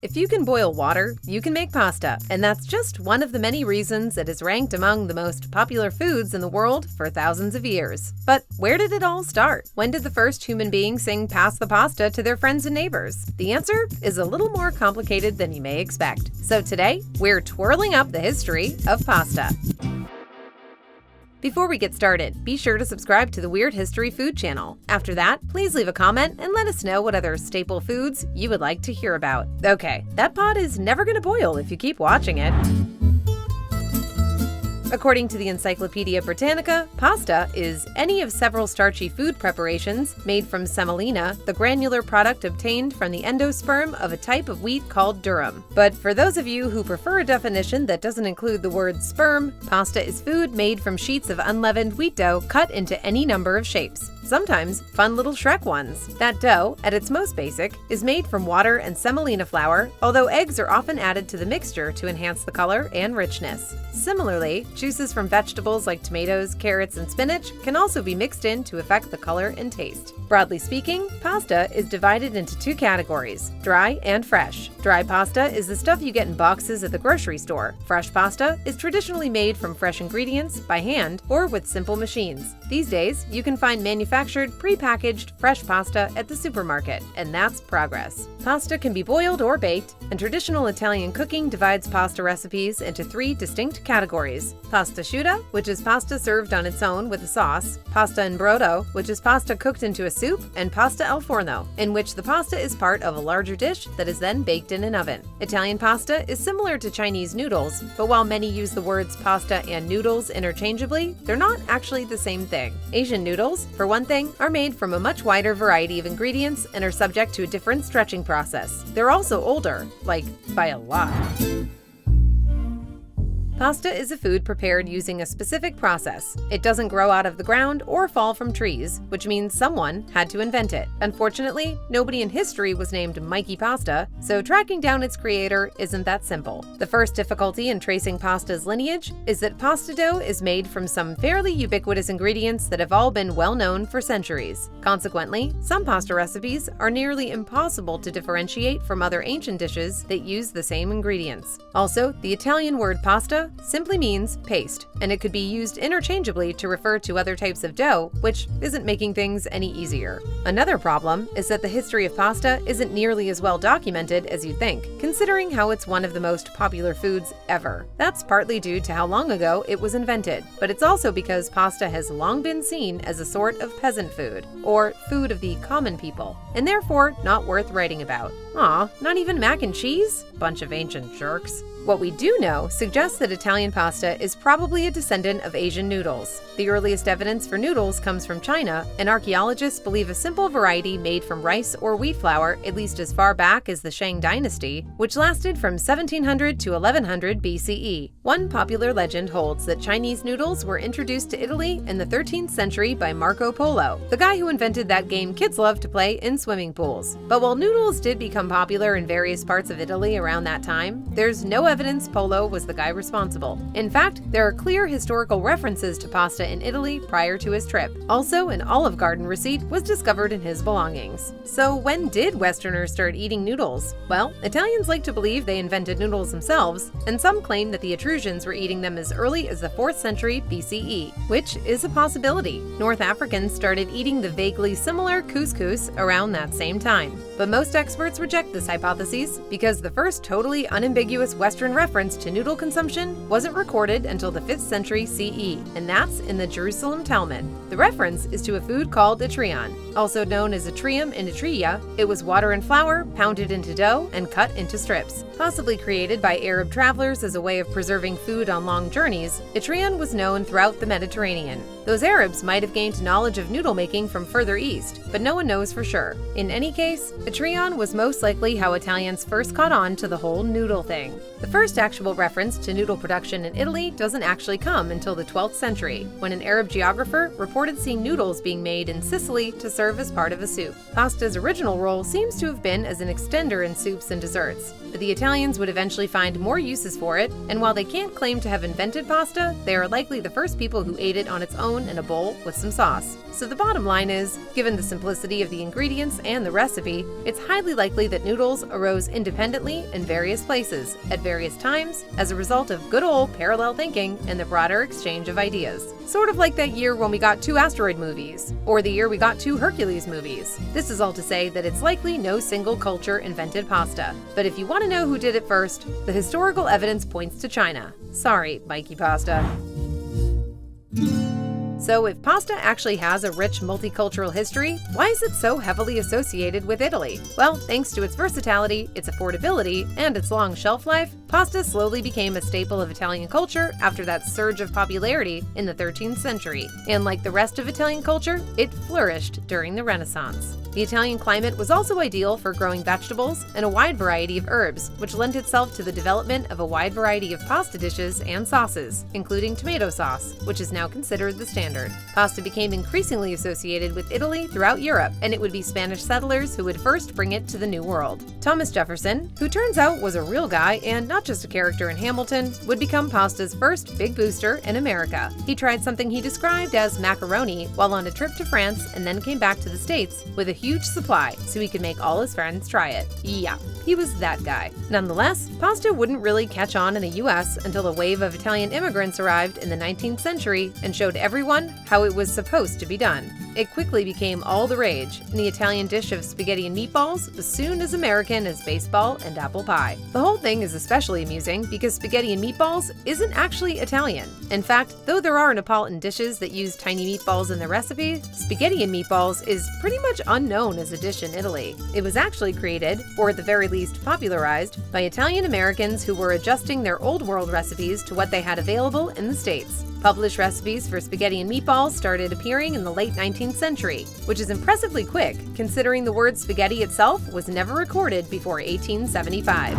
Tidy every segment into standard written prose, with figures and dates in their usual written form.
If you can boil water, you can make pasta, and that's just one of the many reasons it is ranked among the most popular foods in the world for thousands of years. But where did it all start? When did the first human beings sing "Pass the pasta" to their friends and neighbors? The answer is a little more complicated than you may expect. So today, we're twirling up the history of pasta. Before we get started, be sure to subscribe to the Weird History Food channel. After that, please leave a comment and let us know what other staple foods you would like to hear about. Okay, that pot is never gonna boil if you keep watching it. According to the Encyclopedia Britannica, pasta is any of several starchy food preparations made from semolina, the granular product obtained from the endosperm of a type of wheat called durum. But for those of you who prefer a definition that doesn't include the word sperm, pasta is food made from sheets of unleavened wheat dough cut into any number of shapes. Sometimes fun little Shrek ones. That dough, at its most basic, is made from water and semolina flour, although eggs are often added to the mixture to enhance the color and richness. Similarly, juices from vegetables like tomatoes, carrots, and spinach can also be mixed in to affect the color and taste. Broadly speaking, pasta is divided into two categories: dry and fresh. Dry pasta is the stuff you get in boxes at the grocery store. Fresh pasta is traditionally made from fresh ingredients, by hand, or with simple machines. These days, you can find manufactured, pre-packaged, fresh pasta at the supermarket, and that's progress. Pasta can be boiled or baked, and traditional Italian cooking divides pasta recipes into three distinct categories: pasta asciutta, which is pasta served on its own with a sauce; pasta in brodo, which is pasta cooked into a soup; and pasta al forno, in which the pasta is part of a larger dish that is then baked in an oven. Italian pasta is similar to Chinese noodles, but while many use the words pasta and noodles interchangeably, they're not actually the same thing. Asian noodles, for one thing, are made from a much wider variety of ingredients and are subject to a different stretching process. They're also older, like by a lot. Pasta is a food prepared using a specific process. It doesn't grow out of the ground or fall from trees, which means someone had to invent it. Unfortunately, nobody in history was named Mikey Pasta, so tracking down its creator isn't that simple. The first difficulty in tracing pasta's lineage is that pasta dough is made from some fairly ubiquitous ingredients that have all been well known for centuries. Consequently, some pasta recipes are nearly impossible to differentiate from other ancient dishes that use the same ingredients. Also, the Italian word pasta simply means paste, and it could be used interchangeably to refer to other types of dough, which isn't making things any easier. Another problem is that the history of pasta isn't nearly as well documented as you'd think, considering how it's one of the most popular foods ever. That's partly due to how long ago it was invented, but it's also because pasta has long been seen as a sort of peasant food, or food of the common people, and therefore not worth writing about. Aw, not even mac and cheese? Bunch of ancient jerks. What we do know suggests that Italian pasta is probably a descendant of Asian noodles. The earliest evidence for noodles comes from China, and archaeologists believe a simple variety made from rice or wheat flour at least as far back as the Shang dynasty, which lasted from 1700 to 1100 BCE. One popular legend holds that Chinese noodles were introduced to Italy in the 13th century by Marco Polo, the guy who invented that game kids love to play in swimming pools. But while noodles did become popular in various parts of Italy around that time, there's no evidence Polo was the guy responsible. In fact, there are clear historical references to pasta in Italy prior to his trip. Also, an Olive Garden receipt was discovered in his belongings. So when did Westerners start eating noodles? Well, Italians like to believe they invented noodles themselves, and some claim that the Etruscans were eating them as early as the 4th century BCE, which is a possibility. North Africans started eating the vaguely similar couscous around that same time. But most experts reject this hypothesis because the first totally unambiguous Western reference to noodle consumption wasn't recorded until the 5th century CE, and that's in the Jerusalem Talmud. The reference is to a food called etrian, also known as etrium in Etruria. It was water and flour pounded into dough and cut into strips. Possibly created by Arab travelers as a way of preserving food on long journeys, etrian was known throughout the Mediterranean. Those Arabs might have gained knowledge of noodle making from further east, but no one knows for sure. In any case, etrian was most likely how Italians first caught on to the whole noodle thing. The first actual reference to noodle production in Italy doesn't actually come until the 12th century, when an Arab geographer reported seeing noodles being made in Sicily to serve serve as part of a soup. Pasta's original role seems to have been as an extender in soups and desserts, but the Italians would eventually find more uses for it, and while they can't claim to have invented pasta, they are likely the first people who ate it on its own in a bowl with some sauce. So the bottom line is, given the simplicity of the ingredients and the recipe, it's highly likely that noodles arose independently in various places, at various times, as a result of good old parallel thinking and the broader exchange of ideas. Sort of like that year when we got 2 asteroid movies, or the year we got 2 Hercules movies. This is all to say that it's likely no single culture invented pasta. But if you want to know who did it first, the historical evidence points to China. Sorry, Mikey Pasta. So if pasta actually has a rich multicultural history, why is it so heavily associated with Italy? Well, thanks to its versatility, its affordability, and its long shelf life, pasta slowly became a staple of Italian culture after that surge of popularity in the 13th century. And like the rest of Italian culture, it flourished during the Renaissance. The Italian climate was also ideal for growing vegetables and a wide variety of herbs, which lent itself to the development of a wide variety of pasta dishes and sauces, including tomato sauce, which is now considered the standard. Pasta became increasingly associated with Italy throughout Europe, and it would be Spanish settlers who would first bring it to the New World. Thomas Jefferson, who turns out was a real guy and not just a character in Hamilton, would become pasta's first big booster in America. He tried something he described as macaroni while on a trip to France and then came back to the States with a huge supply so he could make all his friends try it. Yeah, he was that guy. Nonetheless, pasta wouldn't really catch on in the US until a wave of Italian immigrants arrived in the 19th century and showed everyone how it was supposed to be done. It quickly became all the rage, and the Italian dish of spaghetti and meatballs was soon as American as baseball and apple pie. The whole thing is especially amusing because spaghetti and meatballs isn't actually Italian. In fact, though there are Neapolitan dishes that use tiny meatballs in their recipe, spaghetti and meatballs is pretty much unknown as a dish in Italy. It was actually created, or at the very least popularized, by Italian Americans who were adjusting their old world recipes to what they had available in the States. Published recipes for spaghetti and meatballs started appearing in the late 19th century, which is impressively quick, considering the word spaghetti itself was never recorded before 1875.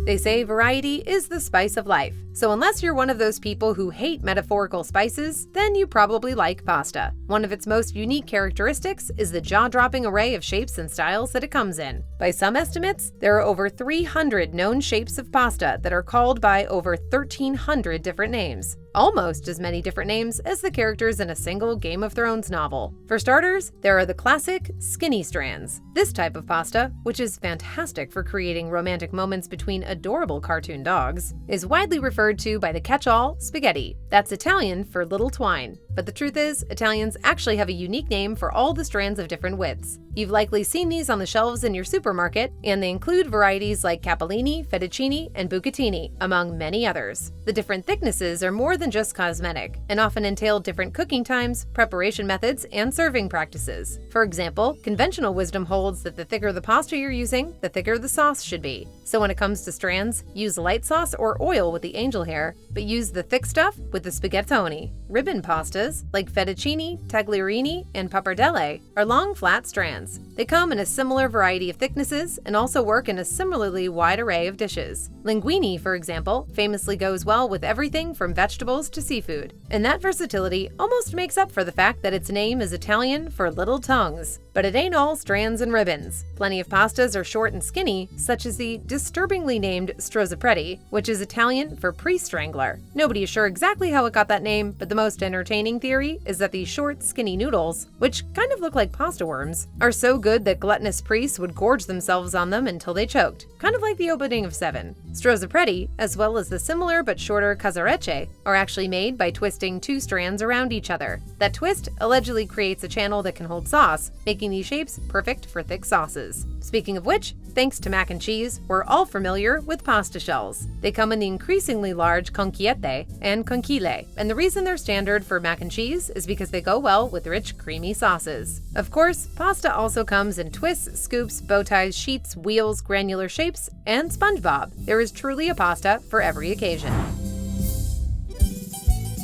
They say variety is the spice of life, so unless you're one of those people who hate metaphorical spices, then you probably like pasta. One of its most unique characteristics is the jaw-dropping array of shapes and styles that it comes in. By some estimates, there are over 300 known shapes of pasta that are called by over 1,300 different names. Almost as many different names as the characters in a single Game of Thrones novel. For starters, there are the classic skinny strands. This type of pasta, which is fantastic for creating romantic moments between adorable cartoon dogs, is widely referred to by the catch-all spaghetti. That's Italian for little twine. But the truth is, Italians actually have a unique name for all the strands of different widths. You've likely seen these on the shelves in your supermarket, and they include varieties like capellini, fettuccine, and bucatini, among many others. The different thicknesses are more than just cosmetic, and often entail different cooking times, preparation methods, and serving practices. For example, conventional wisdom holds that the thicker the pasta you're using, the thicker the sauce should be. So when it comes to strands, use light sauce or oil with the angel hair, but use the thick stuff with the spaghettoni. Ribbon pastas, like fettuccine, tagliarini, and pappardelle, are long, flat strands. They come in a similar variety of thicknesses and also work in a similarly wide array of dishes. Linguine, for example, famously goes well with everything from vegetables to seafood. And that versatility almost makes up for the fact that its name is Italian for little tongues. But it ain't all strands and ribbons. Plenty of pastas are short and skinny, such as the disturbingly named strozzapreti, which is Italian for pre-strangler. Nobody is sure exactly how it got that name, but the most entertaining theory is that these short, skinny noodles, which kind of look like pasta worms, are so good that gluttonous priests would gorge themselves on them until they choked, kind of like the opening of Seven. Strozzapreti, as well as the similar but shorter casarecce, are actually made by twisting two strands around each other. That twist allegedly creates a channel that can hold sauce, making these shapes perfect for thick sauces. Speaking of which, thanks to mac and cheese, we're all familiar with pasta shells. They come in the increasingly large conchiette and conchile, and the reason they're standard for mac and cheese is because they go well with rich, creamy sauces. Of course, pasta also comes in twists, scoops, bow ties, sheets, wheels, granular shapes, and SpongeBob. There is truly a pasta for every occasion.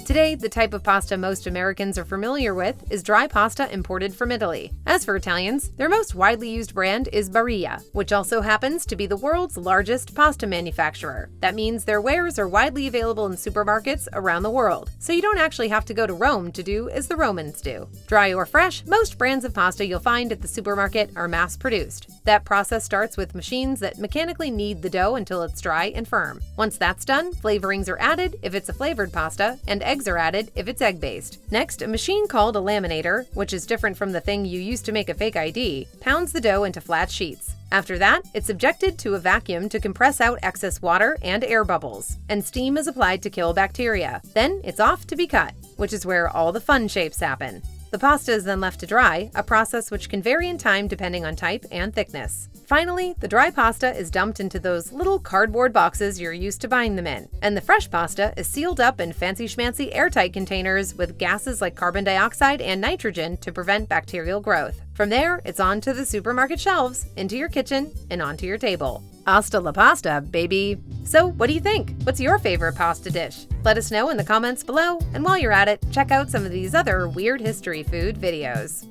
Today, the type of pasta most Americans are familiar with is dry pasta imported from Italy. As for Italians, their most widely used brand is Barilla, which also happens to be the world's largest pasta manufacturer. That means their wares are widely available in supermarkets around the world, so you don't actually have to go to Rome to do as the Romans do. Dry or fresh, most brands of pasta you'll find at the supermarket are mass-produced. That process starts with machines that mechanically knead the dough until it's dry and firm. Once that's done, flavorings are added if it's a flavored pasta, and eggs are added if it's egg-based. Next, a machine called a laminator, which is different from the thing you use to make a fake ID, pounds the dough into flat sheets. After that, it's subjected to a vacuum to compress out excess water and air bubbles, and steam is applied to kill bacteria. Then it's off to be cut, which is where all the fun shapes happen. The pasta is then left to dry, a process which can vary in time depending on type and thickness. Finally, the dry pasta is dumped into those little cardboard boxes you're used to buying them in, and the fresh pasta is sealed up in fancy-schmancy airtight containers with gases like carbon dioxide and nitrogen to prevent bacterial growth. From there, it's onto the supermarket shelves, into your kitchen, and onto your table. Hasta la pasta, baby! So, what do you think? What's your favorite pasta dish? Let us know in the comments below, and while you're at it, check out some of these other weird history food videos.